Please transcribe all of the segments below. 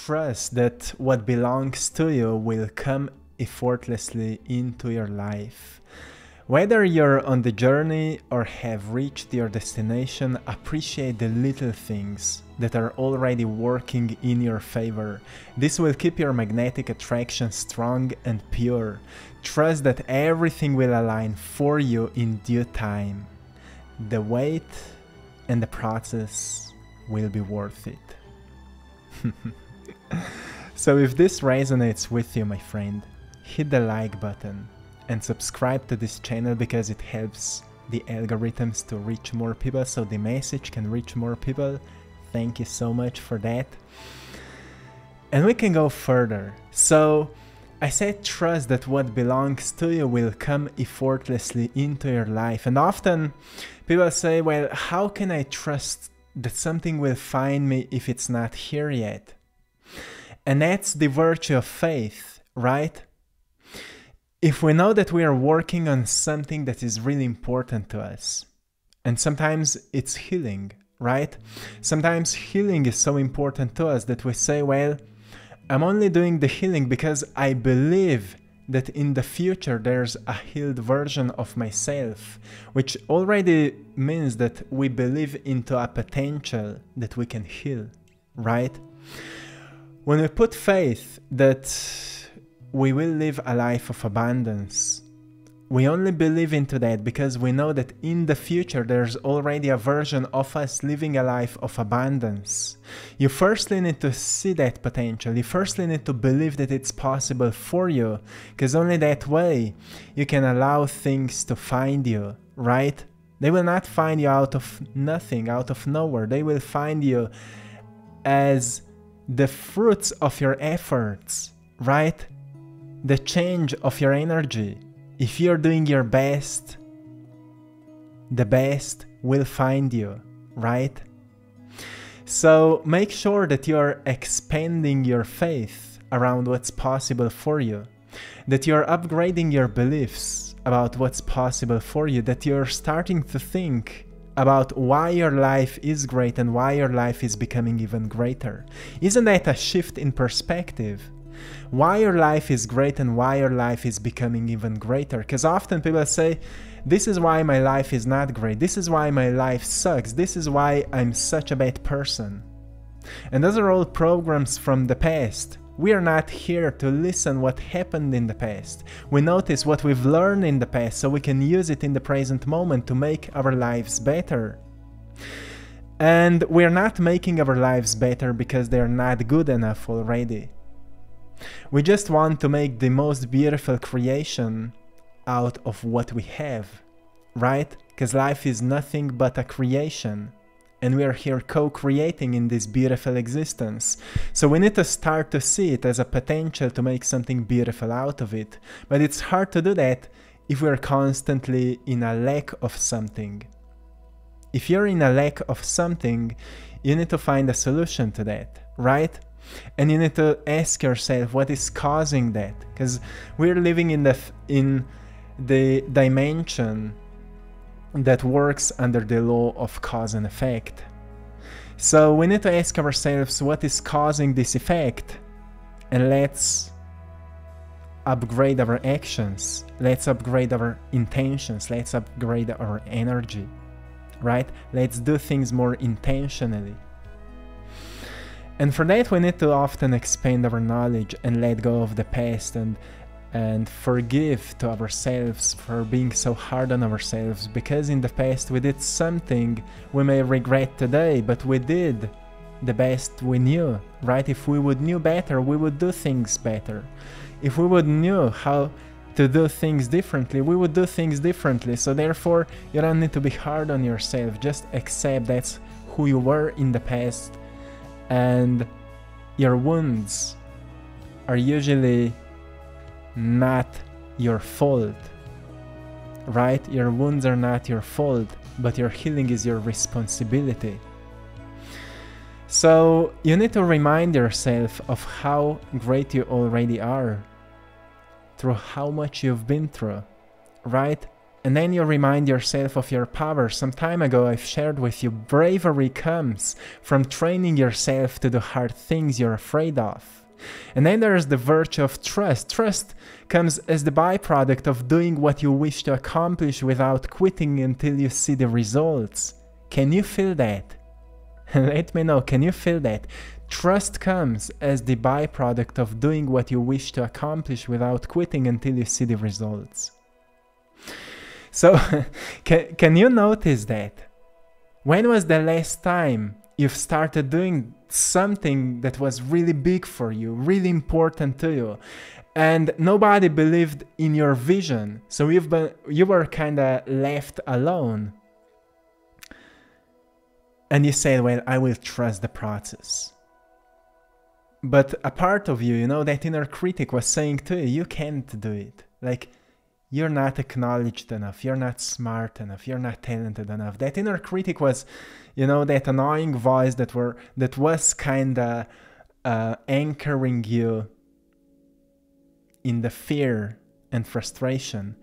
trust that what belongs to you will come effortlessly into your life. Whether you're on the journey or have reached your destination, appreciate the little things that are already working in your favor. This will keep your magnetic attraction strong and pure. Trust that everything will align for you in due time. The wait and the process will be worth it. So if this resonates with you, my friend, hit the like button and subscribe to this channel because it helps the algorithms to reach more people, so the message can reach more people. Thank you so much for that. And we can go further. So I said trust that what belongs to you will come effortlessly into your life. And often people say, well, how can I trust that something will find me if it's not here yet? And that's the virtue of faith, right? If we know that we are working on something that is really important to us, and sometimes it's healing, right? Sometimes healing is so important to us that we say, well, I'm only doing the healing because I believe that in the future there's a healed version of myself, which already means that we believe into a potential that we can heal, right? When we put faith that we will live a life of abundance, we only believe into that because we know that in the future there's already a version of us living a life of abundance. You firstly need to see that potential. You firstly need to believe that it's possible for you, because only that way you can allow things to find you, right? They will not find you out of nothing, out of nowhere. They will find you as the fruits of your efforts, right? The change of your energy. If you're doing your best, the best will find you, right? So make sure that you're expanding your faith around what's possible for you, that you're upgrading your beliefs about what's possible for you, that you're starting to think about why your life is great and why your life is becoming even greater. Isn't that a shift in perspective? Why your life is great and why your life is becoming even greater. Because often people say, this is why my life is not great, this is why my life sucks, this is why I'm such a bad person. And those are all programs from the past. We are not here to listen what happened in the past. We notice what we've learned in the past so we can use it in the present moment to make our lives better. And we're not making our lives better because they're not good enough already. We just want to make the most beautiful creation out of what we have, right? Because life is nothing but a creation, and we are here co-creating in this beautiful existence. So we need to start to see it as a potential to make something beautiful out of it. But it's hard to do that if we're constantly in a lack of something. If you're in a lack of something, you need to find a solution to that, right? And you need to ask yourself what is causing that, because we're living in the dimension that works under the law of cause and effect. So we need to ask ourselves what is causing this effect, and let's upgrade our actions, let's upgrade our intentions, let's upgrade our energy, right? Let's do things more intentionally. And for that we need to often expand our knowledge and let go of the past and forgive to ourselves for being so hard on ourselves, because in the past we did something we may regret today, but we did the best we knew, right? If we would knew better, we would do things better. If we would knew how to do things differently, we would do things differently. So therefore you don't need to be hard on yourself, just accept that's who you were in the past. And your wounds are usually not your fault, right? Your wounds are not your fault, but your healing is your responsibility. So you need to remind yourself of how great you already are through how much you've been through, right? And then you remind yourself of your power. Some time ago I've shared with you, bravery comes from training yourself to do hard things you're afraid of. And then there's the virtue of trust. Trust comes as the byproduct of doing what you wish to accomplish without quitting until you see the results. Can you feel that? Let me know, can you feel that? Trust comes as the byproduct of doing what you wish to accomplish without quitting until you see the results. So, can you notice that? When was the last time you've started doing something that was really big for you, really important to you, and nobody believed in your vision, so you were kind of left alone? And you said, well, I will trust the process. But a part of you, that inner critic was saying to you, you can't do it. Like, you're not acknowledged enough, you're not smart enough, you're not talented enough. That inner critic was, that annoying voice that was kind of anchoring you in the fear and frustration.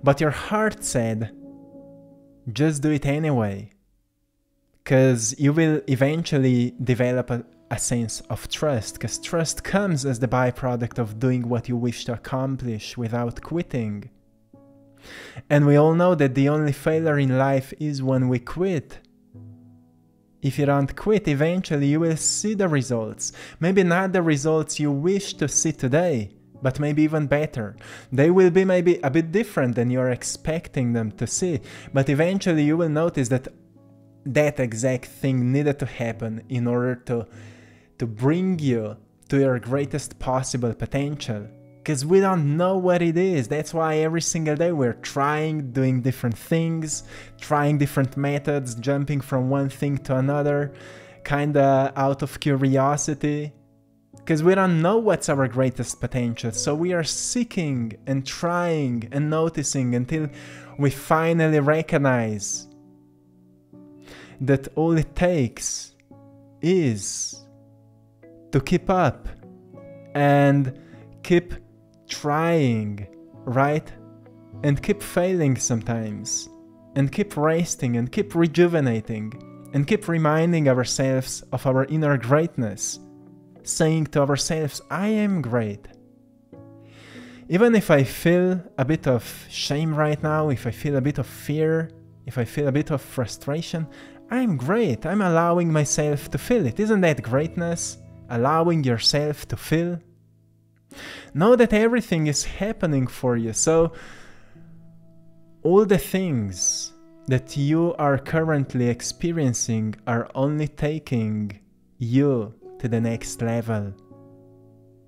But your heart said, just do it anyway. Because you will eventually develop a sense of trust, because trust comes as the byproduct of doing what you wish to accomplish without quitting. And we all know that the only failure in life is when we quit. If you don't quit, eventually you will see the results. Maybe not the results you wish to see today, but maybe even better. They will be maybe a bit different than you're expecting them to see, but eventually you will notice that that exact thing needed to happen in order to bring you to your greatest possible potential. Because we don't know what it is. That's why every single day we're doing different things, trying different methods, jumping from one thing to another, kinda out of curiosity. Because we don't know what's our greatest potential. So we are seeking and trying and noticing until we finally recognize that all it takes is to keep up and keep trying, right? And keep failing sometimes, and keep resting, and keep rejuvenating, and keep reminding ourselves of our inner greatness, saying to ourselves, I am great. Even if I feel a bit of shame right now, if I feel a bit of fear, if I feel a bit of frustration, I'm great. I'm allowing myself to feel it. Isn't that greatness? Allowing yourself to feel. Know that everything is happening for you. So all the things that you are currently experiencing are only taking you to the next level.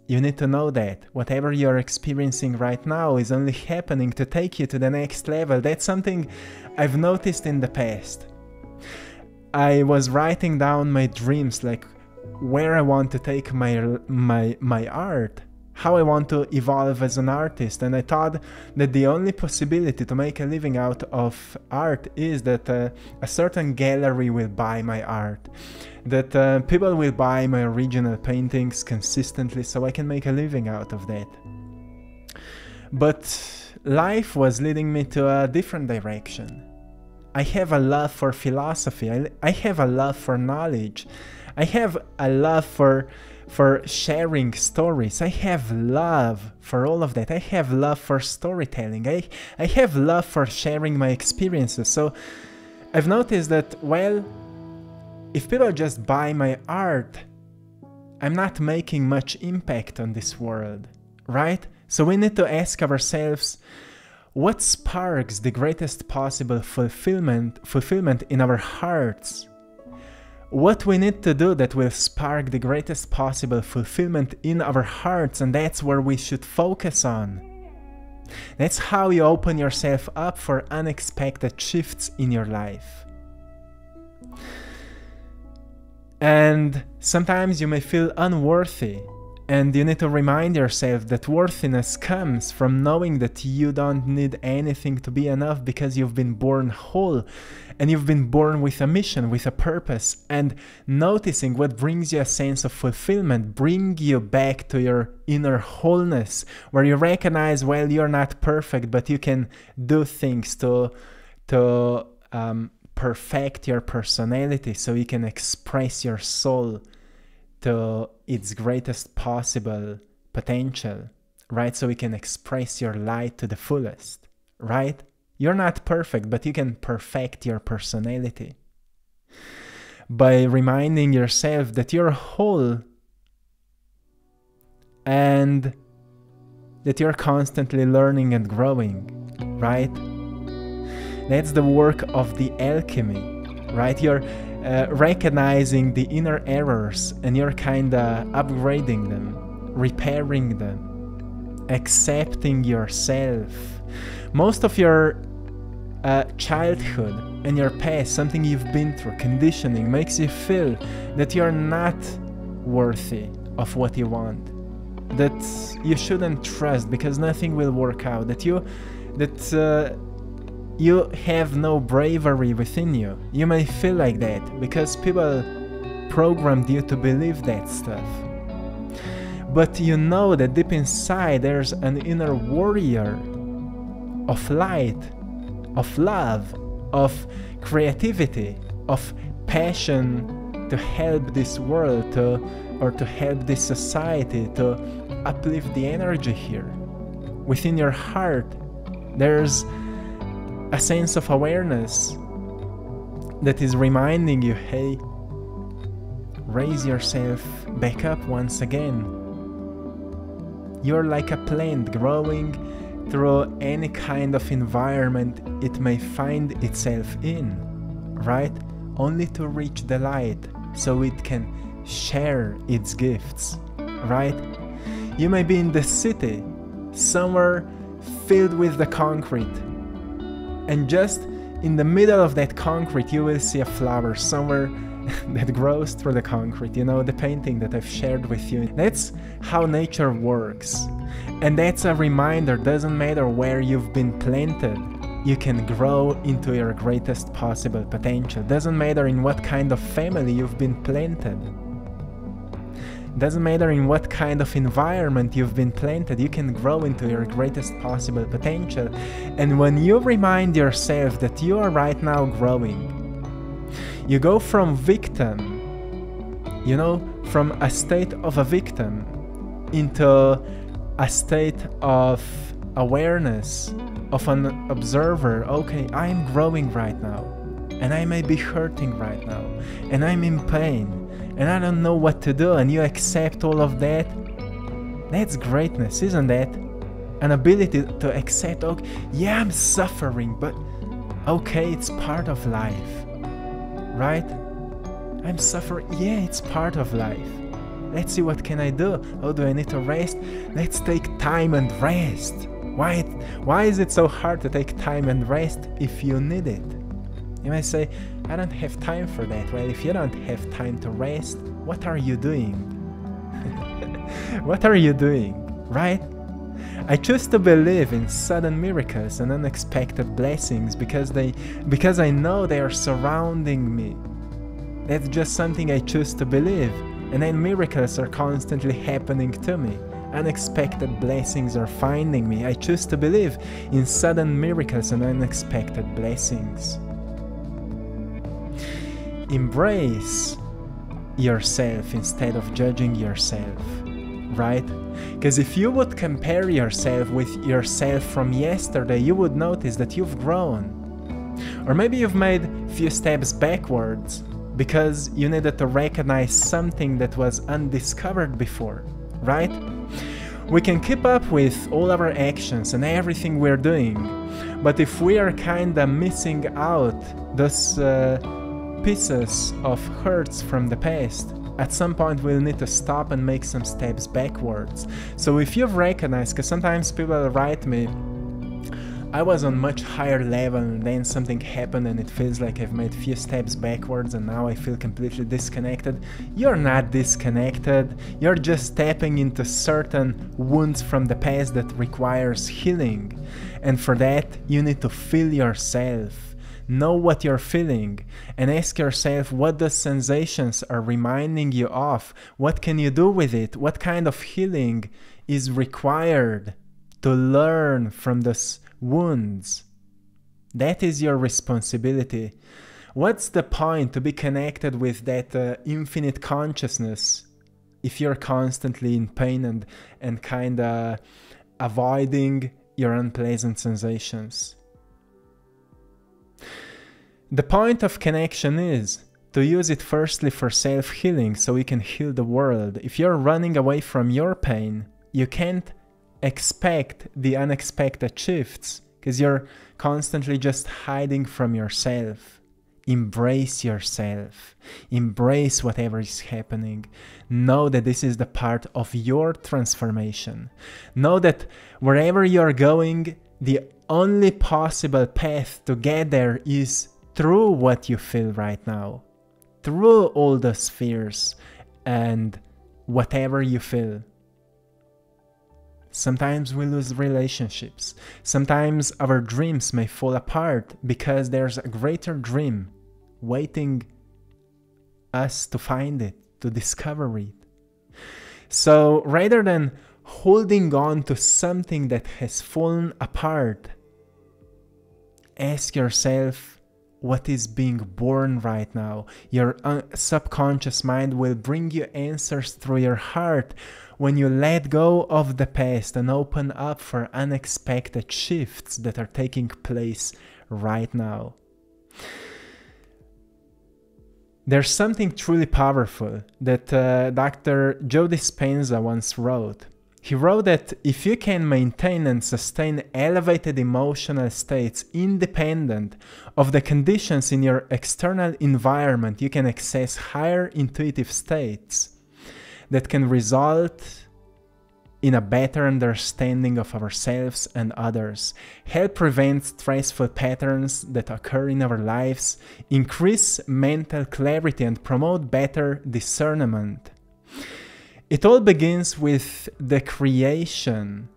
You need to know that whatever you're experiencing right now is only happening to take you to the next level. That's something I've noticed in the past. I was writing down my dreams, like where I want to take my art, how I want to evolve as an artist, and I thought that the only possibility to make a living out of art is that a certain gallery will buy my art, that people will buy my original paintings consistently so I can make a living out of that. But life was leading me to a different direction. I have a love for philosophy, I have a love for knowledge, I have a love for sharing stories, I have love for all of that, I have love for storytelling, I have love for sharing my experiences. So I've noticed that, well, if people just buy my art, I'm not making much impact on this world, right? So we need to ask ourselves, what sparks the greatest possible fulfillment in our hearts? What we need to do that will spark the greatest possible fulfillment in our hearts, and that's where we should focus on. That's how you open yourself up for unexpected shifts in your life. And sometimes you may feel unworthy, And you need to remind yourself that worthiness comes from knowing that you don't need anything to be enough, because you've been born whole and you've been born with a mission, with a purpose. And noticing what brings you a sense of fulfillment, bring you back to your inner wholeness, where you recognize, well, you're not perfect, but you can do things to perfect your personality, so you can express your soul to its greatest possible potential, right? So you can express your light to the fullest, right? You're not perfect, but you can perfect your personality by reminding yourself that you're whole and that you're constantly learning and growing, right? That's the work of the alchemy, right? You're recognizing the inner errors and you're kinda upgrading them, repairing them, accepting yourself. Most of your childhood and your past, something you've been through, conditioning, makes you feel that you're not worthy of what you want, that you shouldn't trust because nothing will work out, that you have no bravery within you. You may feel like that because people programmed you to believe that stuff. But you know that deep inside there's an inner warrior of light, of love, of creativity, of passion to help this world, to help this society, to uplift the energy here. Within your heart, there's a sense of awareness that is reminding you, hey, raise yourself back up once again. You're like a plant growing through any kind of environment it may find itself in, right? Only to reach the light so it can share its gifts, right? You may be in the city, somewhere filled with the concrete, and just in the middle of that concrete you will see a flower somewhere that grows through the concrete. You know, the painting that I've shared with you. That's how nature works. And that's a reminder, doesn't matter where you've been planted, you can grow into your greatest possible potential. Doesn't matter in what kind of family you've been planted. Doesn't matter in what kind of environment you've been planted, you can grow into your greatest possible potential. And when you remind yourself that you are right now growing, you go from victim, you know, from a state of a victim into a state of awareness, of an observer. Okay, I'm growing right now, and I may be hurting right now, and I'm in pain, and I don't know what to do, and you accept all of that. That's greatness, isn't that? An ability to accept, okay, yeah, I'm suffering, but okay, it's part of life, right? I'm suffering, yeah, it's part of life. Let's see, what can I do? Oh, do I need to rest? Let's take time and rest. Why is it so hard to take time and rest if you need it? You may say, I don't have time for that. Well, if you don't have time to rest, what are you doing? What are you doing, right? I choose to believe in sudden miracles and unexpected blessings because I know they are surrounding me. That's just something I choose to believe. And then miracles are constantly happening to me. Unexpected blessings are finding me. I choose to believe in sudden miracles and unexpected blessings. Embrace yourself instead of judging yourself, right? Because if you would compare yourself with yourself from yesterday, you would notice that you've grown. Or maybe you've made a few steps backwards because you needed to recognize something that was undiscovered before, right? We can keep up with all our actions and everything we're doing, but if we are kinda missing out those pieces of hurts from the past, at some point we'll need to stop and make some steps backwards. So if you've recognized, because sometimes people write me, I was on much higher level and then something happened and it feels like I've made few steps backwards and now I feel completely disconnected. You're not disconnected, you're just tapping into certain wounds from the past that requires healing. And for that, you need to feel yourself. Know what you're feeling and ask yourself what those sensations are reminding you of. What can you do with it? What kind of healing is required to learn from those wounds? That is your responsibility. What's the point to be connected with that infinite consciousness if you're constantly in pain and kind of avoiding your unpleasant sensations? The point of connection is to use it firstly for self-healing so we can heal the world. If you're running away from your pain, you can't expect the unexpected shifts because you're constantly just hiding from yourself. Embrace yourself. Embrace whatever is happening. Know that this is the part of your transformation. Know that wherever you're going, the only possible path to get there is through what you feel right now, through all those fears and whatever you feel. Sometimes we lose relationships. Sometimes our dreams may fall apart because there's a greater dream waiting us to find it, to discover it. So rather than holding on to something that has fallen apart, ask yourself, what is being born right now? Your subconscious mind will bring you answers through your heart when you let go of the past and open up for unexpected shifts that are taking place right now. There's something truly powerful that Dr. Joe Dispenza once wrote. He wrote that if you can maintain and sustain elevated emotional states independent of the conditions in your external environment, you can access higher intuitive states that can result in a better understanding of ourselves and others, help prevent stressful patterns that occur in our lives, increase mental clarity, and promote better discernment. It all begins with the creation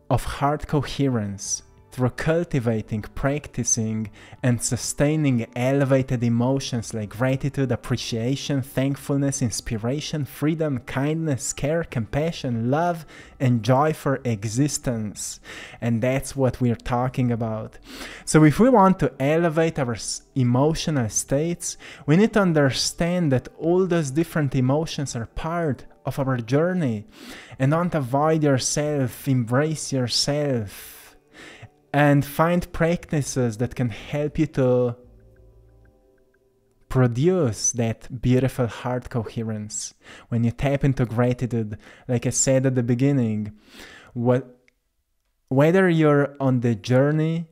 of heart coherence through cultivating, practicing, and sustaining elevated emotions like gratitude, appreciation, thankfulness, inspiration, freedom, kindness, care, compassion, love, and joy for existence. And that's what we're talking about. So if we want to elevate our emotional states, we need to understand that all those different emotions are part of our journey. And don't avoid yourself, embrace yourself. And find practices that can help you to produce that beautiful heart coherence. When you tap into gratitude, like I said at the beginning, whether you're on the journey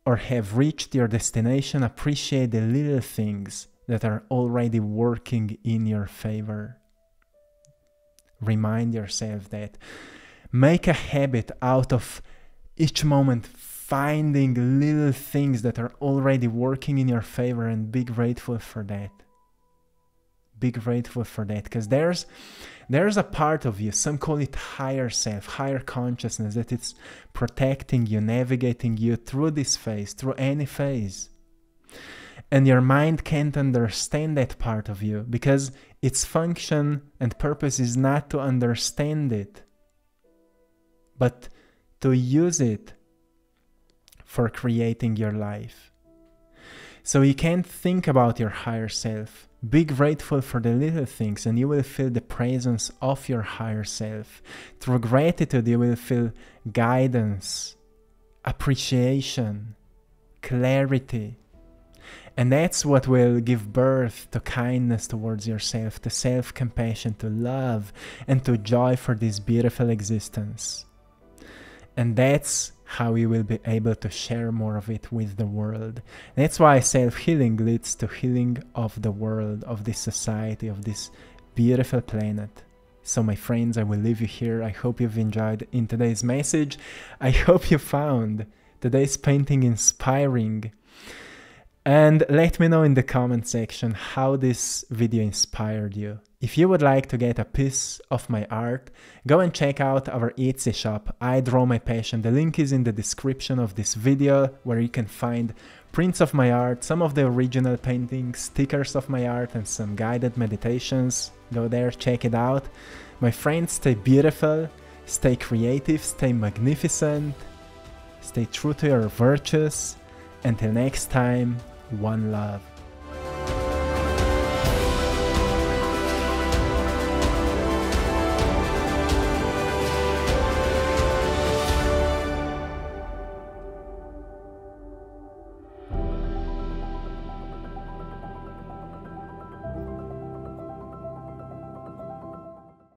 or have reached your destination, appreciate the little things that are already working in your favor. Remind yourself that. Make a habit out of each moment finding little things that are already working in your favor and be grateful for that. Be grateful for that, because there's a part of you, some call it higher self, higher consciousness, that it's protecting you, navigating you through this phase, through any phase. And your mind can't understand that part of you because its function and purpose is not to understand it, but to use it for creating your life. So you can't think about your higher self. Be grateful for the little things and you will feel the presence of your higher self. Through gratitude, you will feel guidance, appreciation, clarity. And that's what will give birth to kindness towards yourself, to self-compassion, to love, and to joy for this beautiful existence. And that's how you will be able to share more of it with the world. That's why self-healing leads to healing of the world, of this society, of this beautiful planet. So my friends, I will leave you here. I hope you've enjoyed in today's message. I hope you found today's painting inspiring. And let me know in the comment section how this video inspired you. If you would like to get a piece of my art, go and check out our Etsy shop, AttractPassion. The link is in the description of this video, where you can find prints of my art, some of the original paintings, stickers of my art, and some guided meditations. Go there, check it out. My friends, stay beautiful, stay creative, stay magnificent, stay true to your virtues. Until next time, one love.